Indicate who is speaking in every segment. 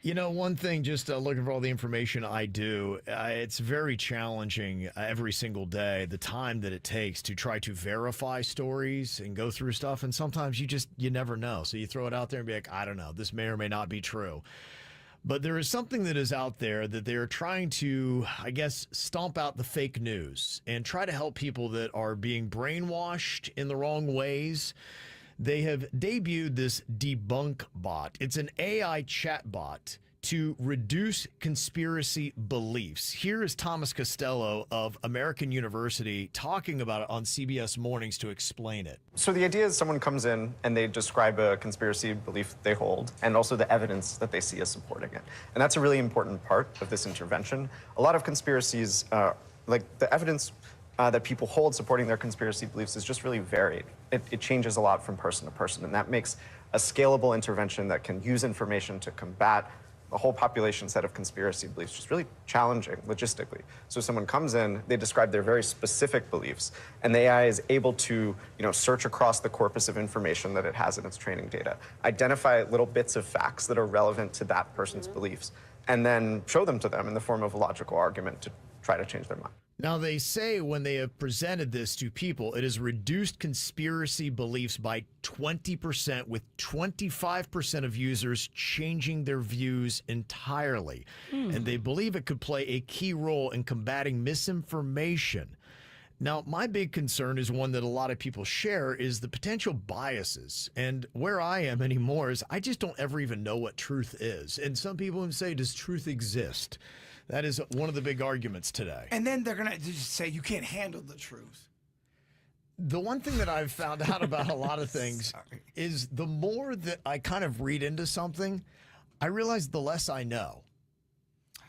Speaker 1: You know, one thing, just looking for all the information I do, it's very challenging every single day, the time that it takes to try to verify stories and go through stuff. And sometimes you never know. So you throw it out there and be like, I don't know, this may or may not be true. But there is something that is out there that they're trying to, I guess, stomp out the fake news and try to help people that are being brainwashed in the wrong ways. They have debuted this debunk bot. It's an AI chat bot to reduce conspiracy beliefs. Here is Thomas Costello of American University talking about it on CBS Mornings to explain it.
Speaker 2: So the idea is someone comes in and they describe a conspiracy belief they hold and also the evidence that they see as supporting it. And that's a really important part of this intervention. A lot of conspiracies, like the evidence that people hold supporting their conspiracy beliefs is just really varied. It changes a lot from person to person, and that makes a scalable intervention that can use information to combat a whole population set of conspiracy beliefs just really challenging logistically. So someone comes in, they describe their very specific beliefs, and the AI is able to, search across the corpus of information that it has in its training data, identify little bits of facts that are relevant to that person's beliefs, and then show them to them in the form of a logical argument to try to change their mind.
Speaker 1: Now, they say when they have presented this to people, it has reduced conspiracy beliefs by 20%, with 25% of users changing their views entirely. And they believe it could play a key role in combating misinformation. Now, my big concern is one that a lot of people share is the potential biases. And where I am anymore is I just don't ever even know what truth is. And some people even say, does truth exist? That is one of the big arguments today.
Speaker 3: And then they're going to just say you can't handle the truth.
Speaker 1: The one thing that I've found out about a lot of things is the more that I kind of read into something, I realize the less I know.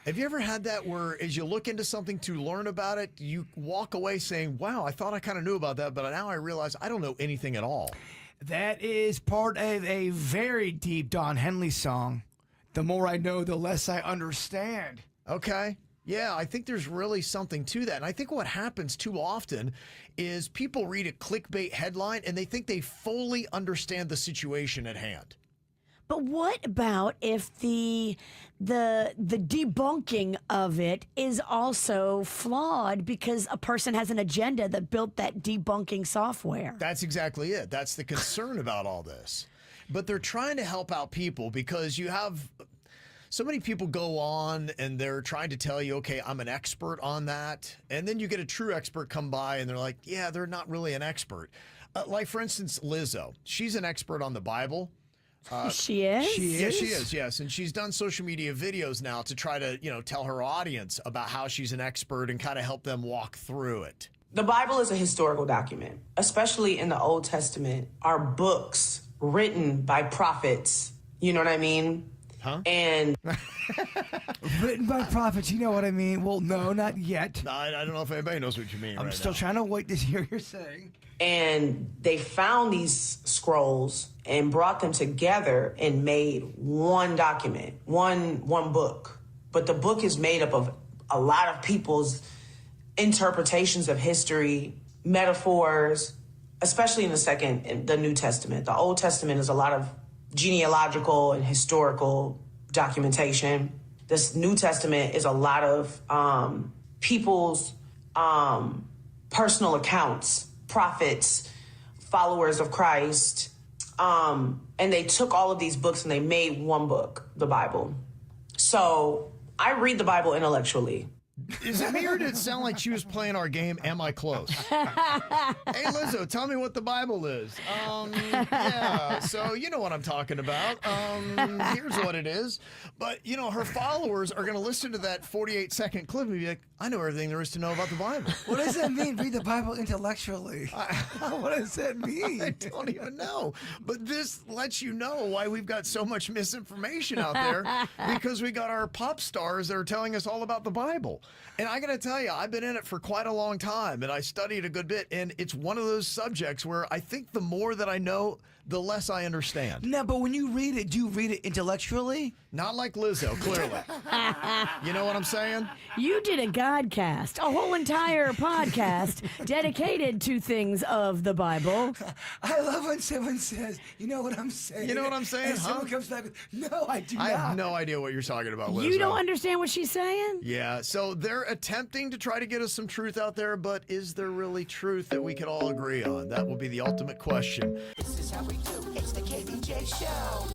Speaker 1: Have you ever had that where as you look into something to learn about it, you walk away saying, wow, I thought I kind of knew about that, but now I realize I don't know anything at all.
Speaker 3: That is part of a very deep Don Henley song. The more I know, the less I understand.
Speaker 1: Okay. Yeah, I think there's really something to that. And I think what happens too often is people read a clickbait headline and they think they fully understand the situation at hand.
Speaker 4: But what about if the debunking of it is also flawed because a person has an agenda that built that debunking software?
Speaker 1: That's exactly it. That's the concern about all this. But they're trying to help out people because you have so many people go on and they're trying to tell you, okay, I'm an expert on that. And then you get a true expert come by and they're like, yeah, they're not really an expert. Like, for instance, Lizzo. She's an expert on the Bible.
Speaker 4: She is?
Speaker 1: Yeah, she is, yes. And she's done social media videos now to try to, tell her audience about how she's an expert and kind of help them walk through it.
Speaker 5: The Bible is a historical document, especially in the Old Testament, are books written by prophets. You know what I mean?
Speaker 1: Huh?
Speaker 5: And
Speaker 3: Written by prophets, you know what I mean? Well, no, not yet.
Speaker 1: I don't know if anybody knows what you mean.
Speaker 3: I'm
Speaker 1: right
Speaker 3: still
Speaker 1: now.
Speaker 3: trying to wait to hear you're saying.
Speaker 5: and they found these scrolls and brought them together and made one document, one book. But the book is made up of a lot of people's interpretations of history, metaphors, especially in the New Testament. The Old Testament is a lot of genealogical and historical documentation. This New Testament is a lot of people's personal accounts, prophets, followers of Christ. And they took all of these books and they made one book, the Bible. So I read the Bible intellectually.
Speaker 1: Is it me or did it sound like she was playing our game, Am I Close? Hey, Lizzo, tell me what the Bible is. Yeah, so you know what I'm talking about. Here's what it is. But, you know, her followers are going to listen to that 48-second clip and be like, I know everything there is to know about the Bible.
Speaker 3: What does that mean, read the Bible intellectually? What does that mean?
Speaker 1: I don't even know. But this lets you know why we've got so much misinformation out there, because we got our pop stars that are telling us all about the Bible. And I got to tell you, I've been in it for quite a long time, and I studied a good bit, and it's one of those subjects where I think the more that I know, the less I understand.
Speaker 3: No, but when you read it, do you read it intellectually?
Speaker 1: Not like Lizzo, clearly. You know what I'm saying?
Speaker 4: You did a Godcast, a whole entire podcast dedicated to things of the Bible.
Speaker 3: I love when someone says, "You know what I'm saying?"
Speaker 1: You know what I'm saying,
Speaker 3: And
Speaker 1: huh?
Speaker 3: someone comes back with, "No, I do
Speaker 1: I
Speaker 3: not."
Speaker 1: have no idea what you're talking about, Lizzo.
Speaker 4: You don't understand what she's saying?
Speaker 1: Yeah, so they're attempting to try to get us some truth out there, but is there really truth that we can all agree on? That will be the ultimate question.
Speaker 6: This is how we do. It's the KBJ Show.